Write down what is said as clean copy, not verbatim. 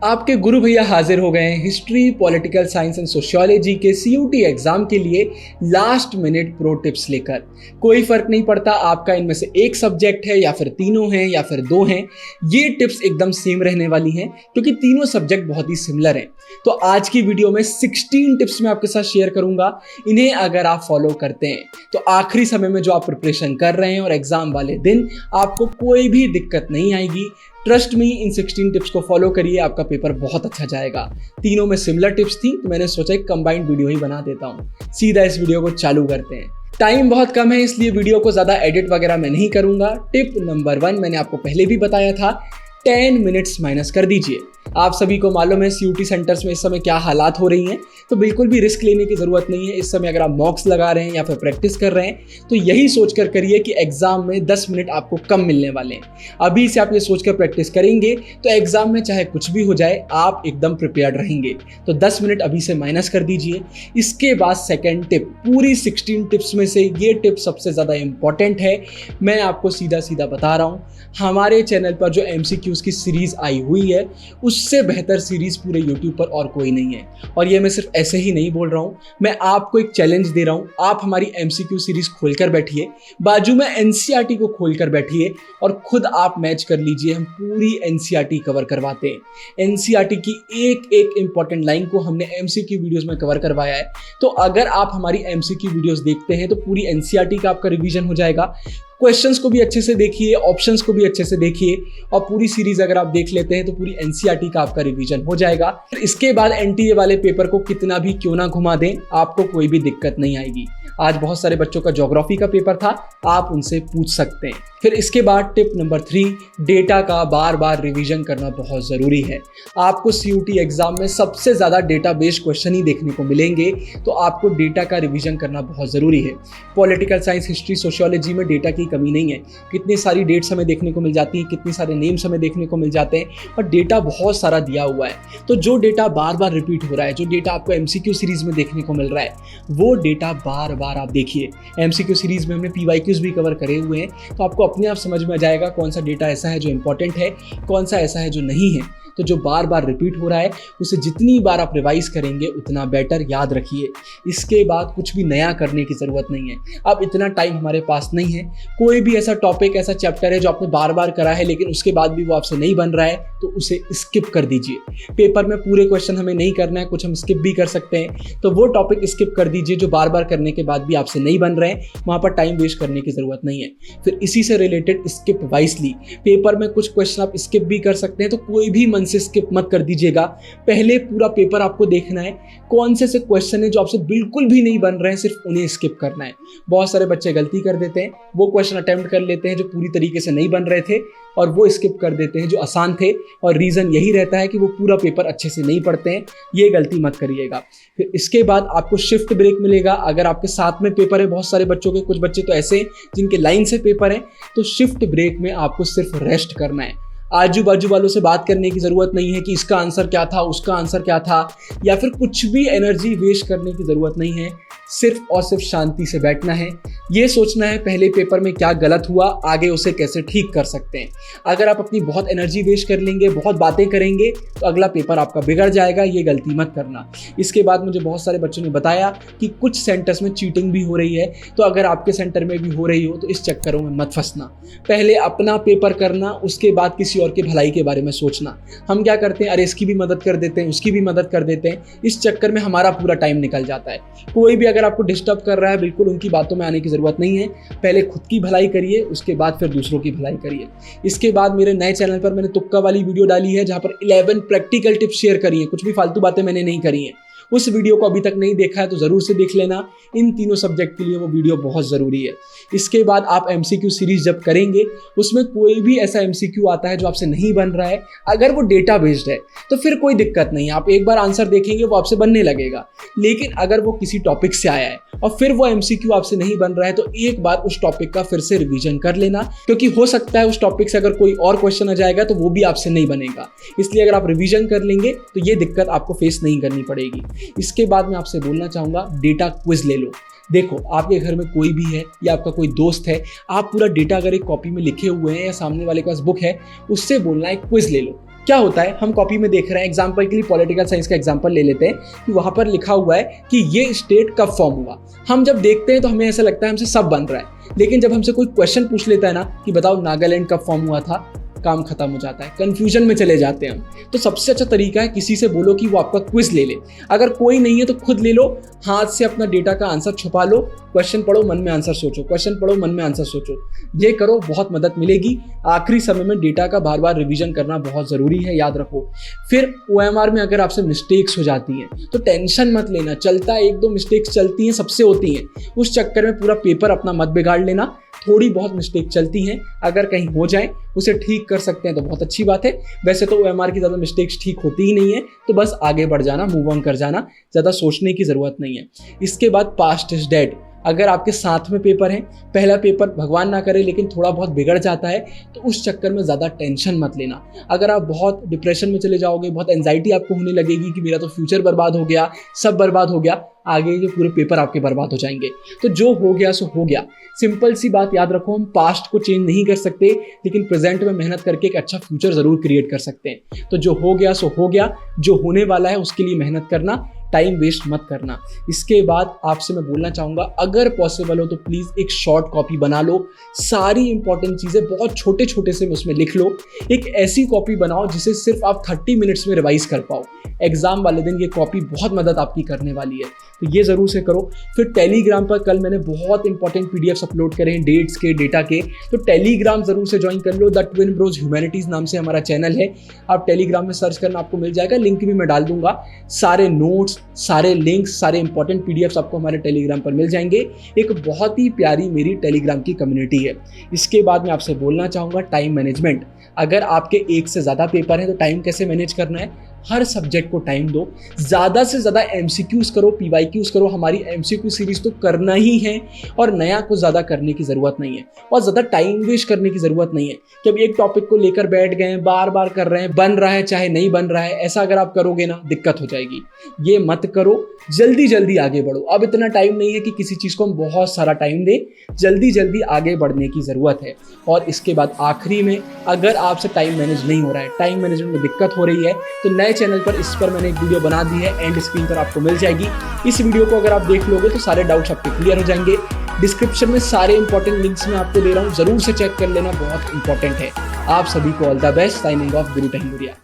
आपके गुरु भैया हाजिर हो गए हैं history, political science and sociology के सीयूटी एग्जाम के लिए लास्ट मिनट प्रो टिप्स लेकर। कोई फर्क नहीं पड़ता आपका इनमें से एक सब्जेक्ट है या फिर तीनों हैं या फिर दो हैं, ये टिप्स एकदम सेम रहने वाली हैं क्योंकि तीनों सब्जेक्ट बहुत ही सिमिलर हैं। तो आज की वीडियो में 16 टिप्स मैं आपके साथ शेयर करूंगा। इन्हें अगर आप फॉलो करते हैं तो आखिरी समय में जो आप प्रिपरेशन कर रहे हैं और एग्जाम वाले दिन आपको कोई भी दिक्कत नहीं आएगी। ट्रस्ट मी, इन 16 टिप्स को फॉलो करिए, आपका पेपर बहुत अच्छा जाएगा। तीनों में सिमिलर टिप्स थी तो मैंने सोचा एक कंबाइंड वीडियो ही बना देता हूँ। सीधा इस वीडियो को चालू करते हैं। टाइम बहुत कम है इसलिए वीडियो को ज़्यादा एडिट वगैरह मैं नहीं करूँगा। टिप नंबर 1 मैंने आपको पहले भी बताया था, 10 मिनट्स माइनस कर दीजिए। आप सभी को मालूम है सीयूटी सेंटर्स में इस समय क्या हालात हो रही हैं, तो बिल्कुल भी रिस्क लेने की ज़रूरत नहीं है। इस समय अगर आप मॉक्स लगा रहे हैं या फिर प्रैक्टिस कर रहे हैं तो यही सोचकर करिए कि एग्जाम में 10 मिनट आपको कम मिलने वाले हैं। अभी से आप ये सोचकर प्रैक्टिस करेंगे तो एग्जाम में चाहे कुछ भी हो जाए आप एकदम प्रिपेयर्ड रहेंगे। तो 10 मिनट अभी से माइनस कर दीजिए। इसके बाद सेकेंड टिप, पूरी 16 टिप्स में से ये टिप सबसे ज़्यादा इंपॉर्टेंट है। मैं आपको सीधा सीधा बता रहा हूँ, हमारे चैनल पर जो MCQs की सीरीज आई हुई है उससे बेहतर सीरीज पूरे YouTube पर और कोई नहीं है। और ये मैं सिर्फ ऐसे ही नहीं बोल रहा हूँ, मैं आपको एक चैलेंज दे रहा हूँ। आप हमारी MCQ सीरीज खोलकर बैठिए, बाजू में NCERT को खोलकर बैठिए और खुद आप मैच कर लीजिए। हम पूरी NCERT कवर करवाते हैं। NCERT की एक एक इंपॉर्टेंट लाइन को हमने MCQ वीडियोस में कवर करवाया है। तो अगर आप हमारी MCQ वीडियोस देखते हैं तो पूरी NCERT का आपका रिवीजन हो जाएगा। क्वेश्चंस को भी अच्छे से देखिए, ऑप्शंस को भी अच्छे से देखिए और पूरी सीरीज अगर आप देख लेते हैं तो पूरी NCERT का आपका रिवीजन हो जाएगा। इसके बाद NTA वाले पेपर को कितना भी क्यों ना घुमा दें, आपको कोई भी दिक्कत नहीं आएगी। आज बहुत सारे बच्चों का ज्योग्राफी का पेपर था, आप उनसे पूछ सकते हैं। फिर इसके बाद टिप नंबर 3, डेटा का बार बार रिवीजन करना बहुत ज़रूरी है। आपको CUT एग्जाम में सबसे ज़्यादा डेटा बेस्ड क्वेश्चन ही देखने को मिलेंगे, तो आपको डेटा का रिवीजन करना बहुत ज़रूरी है। पॉलिटिकल साइंस, हिस्ट्री, सोशियोलॉजी में डेटा की कमी नहीं है। कितनी सारी डेट्स हमें देखने को मिल जाती हैं, कितने सारे नेम्स हमें देखने को मिल जाते हैं और डेटा बहुत सारा दिया हुआ है। तो जो डेटा बार बार रिपीट हो रहा है, जो डेटा आपको MCQ सीरीज में देखने को मिल रहा है, वो डेटा बार बार आप देखिए। MCQ सीरीज में हमने PYQs भी कवर करे हुए हैं, तो आपको अपने आप समझ में आ जाएगा कौन सा डेटा ऐसा है जो इंपॉर्टेंट है, कौन सा ऐसा है जो नहीं है। तो जो बार बार रिपीट हो रहा है उसे जितनी बार आप रिवाइज करेंगे उतना बेटर, याद रखिए। इसके बाद कुछ भी नया करने की ज़रूरत नहीं है। अब इतना टाइम हमारे पास नहीं है। कोई भी ऐसा टॉपिक, ऐसा चैप्टर है जो आपने बार बार करा है लेकिन उसके बाद भी वो आपसे नहीं बन रहा है तो उसे स्किप कर दीजिए। पेपर में पूरे क्वेश्चन हमें नहीं करना है, कुछ हम स्किप भी कर सकते हैं, तो वो टॉपिक स्किप कर दीजिए जो बार बार करने के बाद भी आपसे नहीं बन रहे हैं। वहाँ पर टाइम वेस्ट करने की ज़रूरत नहीं है। फिर इसी से रिलेटेड स्किप वाइसली, पेपर में कुछ क्वेश्चन आप स्किप भी कर सकते हैं, तो कोई भी मन से स्किप मत कर दीजिएगा। पहले पूरा पेपर आपको देखना है, कौन से क्वेश्चन है जो आपसे बिल्कुल भी नहीं बन रहे हैं, सिर्फ उन्हें स्किप करना है। बहुत सारे बच्चे गलती कर देते हैं, वो क्वेश्चन अटेम्प्ट कर लेते हैं जो पूरी तरीके से नहीं बन रहे थे और वो स्किप कर देते हैं जो आसान थे, और रीज़न यही रहता है कि वो पूरा पेपर अच्छे से नहीं पढ़ते हैं। ये गलती मत करिएगा। फिर इसके बाद आपको शिफ्ट ब्रेक मिलेगा। अगर आपके साथ में पेपर है, बहुत सारे बच्चों के, कुछ बच्चे तो ऐसे हैं जिनके लाइन से पेपर है, तो शिफ्ट ब्रेक में आपको सिर्फ रेस्ट करना है। आजू बाजू वालों से बात करने की ज़रूरत नहीं है कि इसका आंसर क्या था, उसका आंसर क्या था, या फिर कुछ भी एनर्जी वेस्ट करने की ज़रूरत नहीं है। सिर्फ और सिर्फ शांति से बैठना है, ये सोचना है पहले पेपर में क्या गलत हुआ, आगे उसे कैसे ठीक कर सकते हैं। अगर आप अपनी बहुत एनर्जी वेस्ट कर लेंगे, बहुत बातें करेंगे, तो अगला पेपर आपका बिगड़ जाएगा। ये गलती मत करना। इसके बाद मुझे बहुत सारे बच्चों ने बताया कि कुछ सेंटर्स में चीटिंग भी हो रही है, तो अगर आपके सेंटर में भी हो रही हो तो इस चक्करों में मत फंसना। पहले अपना पेपर करना, उसके बाद किसी और की भलाई के बारे में सोचना। हम क्या करते हैं, अरे इसकी भी मदद कर देते हैं, उसकी भी मदद कर देते हैं, इस चक्कर में हमारा पूरा टाइम निकल जाता है। कोई भी अगर आपको डिस्टर्ब कर रहा है, बिल्कुल उनकी बातों में आने की ज़रूरत नहीं है। पहले खुद की भलाई करिए, उसके बाद फिर दूसरों की भलाई करिए। इसके बाद मेरे नए चैनल पर मैंने तुक्का वाली वीडियो डाली है जहाँ पर 11 प्रैक्टिकल टिप्स शेयर करी है। कुछ भी फालतू बातें मैंने नहीं करी हैं। उस वीडियो को अभी तक नहीं देखा है तो ज़रूर से देख लेना। इन तीनों सब्जेक्ट के लिए वो वीडियो बहुत ज़रूरी है। इसके बाद आप MCQ सीरीज जब करेंगे, उसमें कोई भी ऐसा MCQ आता है जो आपसे नहीं बन रहा है, अगर वो डेटा बेस्ड है तो फिर कोई दिक्कत नहीं है। आप एक बार आंसर देखेंगे वो आपसे बनने लगेगा। लेकिन अगर वो किसी टॉपिक से आया है और फिर वो MCQ आपसे नहीं बन रहा है तो एक बार उस टॉपिक का फिर से रिवीजन कर लेना, क्योंकि हो सकता है उस टॉपिक से अगर कोई और क्वेश्चन आ जाएगा तो वो भी आपसे नहीं बनेगा। इसलिए अगर आप रिवीजन कर लेंगे तो ये दिक्कत आपको फेस नहीं करनी पड़ेगी। इसके बाद मैं आपसे बोलना चाहूँगा, डेटा क्विज ले लो। देखो, आपके घर में कोई भी है या आपका कोई दोस्त है, आप पूरा डेटा अगर एक कॉपी में लिखे हुए हैं या सामने वाले के पास बुक है, उससे बोलना है क्विज ले लो। क्या होता है, हम कॉपी में देख रहे हैं, एग्जाम्पल के लिए पॉलिटिकल साइंस का एग्जाम्पल ले लेते हैं कि वहां पर लिखा हुआ है कि ये स्टेट कब फॉर्म हुआ। हम जब देखते हैं तो हमें ऐसा लगता है हमसे सब बन रहा है, लेकिन जब हमसे कोई क्वेश्चन पूछ लेता है ना कि बताओ नागालैंड कब फॉर्म हुआ था, काम खत्म हो जाता है, कंफ्यूजन में चले जाते हैं हम। तो सबसे अच्छा तरीका है किसी से बोलो कि वो आपका क्विज ले ले। अगर कोई नहीं है तो खुद ले लो, हाथ से अपना डेटा का आंसर छुपा लो, क्वेश्चन पढ़ो, मन में आंसर सोचो, क्वेश्चन पढ़ो, मन में आंसर सोचो। ये करो, बहुत मदद मिलेगी। आखिरी समय में डेटा का बार बार रिवीजन करना बहुत ज़रूरी है, याद रखो। फिर OMR में अगर आपसे मिस्टेक्स हो जाती हैं तो टेंशन मत लेना, चलता है, 1-2 मिस्टेक्स चलती हैं, सबसे होती हैं। उस चक्कर में पूरा पेपर अपना मत बिगाड़ लेना। थोड़ी बहुत मिस्टेक चलती हैं, अगर कहीं हो जाए उसे ठीक कर सकते हैं तो बहुत अच्छी बात है। वैसे तो OMR की ज़्यादा मिस्टेक्स ठीक होती ही नहीं है, तो बस आगे बढ़ जाना, मूव ऑन कर जाना, ज़्यादा सोचने की ज़रूरत नहीं है। इसके बाद पास्ट इज डेड। अगर आपके साथ में पेपर है, पहला पेपर भगवान ना करे लेकिन थोड़ा बहुत बिगड़ जाता है, तो उस चक्कर में ज़्यादा टेंशन मत लेना। अगर आप बहुत डिप्रेशन में चले जाओगे, बहुत एंजाइटी आपको होने लगेगी कि मेरा तो फ्यूचर बर्बाद हो गया, सब बर्बाद हो गया, आगे के पूरे पेपर आपके बर्बाद हो जाएंगे। तो जो हो गया सो हो गया। सिंपल सी बात याद रखो, हम पास्ट को चेंज नहीं कर सकते, लेकिन प्रेजेंट में मेहनत करके एक अच्छा फ्यूचर ज़रूर क्रिएट कर सकते हैं। तो जो हो गया सो हो गया, जो होने वाला है उसके लिए मेहनत करना, टाइम वेस्ट मत करना। इसके बाद आपसे मैं बोलना चाहूँगा, अगर पॉसिबल हो तो प्लीज़ एक शॉर्ट कॉपी बना लो, सारी इंपॉर्टेंट चीज़ें बहुत छोटे छोटे से उसमें लिख लो। एक ऐसी कॉपी बनाओ जिसे सिर्फ आप 30 मिनट्स में रिवाइज कर पाओ। एग्जाम वाले दिन ये कॉपी बहुत मदद आपकी करने वाली है, तो ये ज़रूर से करो। फिर टेलीग्राम पर कल मैंने बहुत इंपॉर्टेंट PDFs अपलोड करे हैं, डेट्स के, डेटा के, तो टेलीग्राम ज़रूर से ज्वाइन कर लो। द ट्विन ब्रोज ह्यूमैनिटीज़ नाम से हमारा चैनल है, आप टेलीग्राम में सर्च करना, आपको मिल जाएगा, लिंक भी मैं डाल दूंगा। सारे नोट्स, सारे लिंक्स, सारे इंपॉर्टेंट PDFs आपको हमारे टेलीग्राम पर मिल जाएंगे। एक बहुत ही प्यारी मेरी टेलीग्राम की कम्युनिटी है। इसके बाद मैं आपसे बोलना चाहूँगा टाइम मैनेजमेंट। अगर आपके एक से ज़्यादा पेपर हैं तो टाइम कैसे मैनेज करना है। हर सब्जेक्ट को टाइम दो, ज़्यादा से ज़्यादा MCQs करो, PYQs करो। हमारी MCQ सीरीज़ तो करना ही है, और नया कुछ ज़्यादा करने की ज़रूरत नहीं है, और ज़्यादा टाइम वेस्ट करने की ज़रूरत नहीं है कि अब एक टॉपिक को लेकर बैठ गए हैं, बार बार कर रहे हैं, बन रहा है चाहे नहीं बन रहा है। ऐसा अगर आप करोगे ना, दिक्कत हो जाएगी। ये मत करो, जल्दी जल्दी आगे बढ़ो। अब इतना टाइम नहीं है कि किसी चीज़ को हम बहुत सारा टाइम दें, जल्दी जल्दी आगे बढ़ने की ज़रूरत है। और इसके बाद आखिरी में, अगर आपसे टाइम मैनेज नहीं हो रहा है, टाइम मैनेजमेंट में दिक्कत हो रही है, तो नए चैनल पर इस पर मैंने एक वीडियो बना दी है, एंड स्क्रीन पर आपको मिल जाएगी। इस वीडियो को अगर आप देख लोगे तो सारे डाउट्स आपके क्लियर हो जाएंगे। डिस्क्रिप्शन में सारे इंपॉर्टेंट लिंक्स मैं आपको दे रहा हूँ, जरूर से चेक कर लेना, बहुत इंपॉर्टेंट है। आप सभी को all the best. Signing off, Guru टहलुरिया।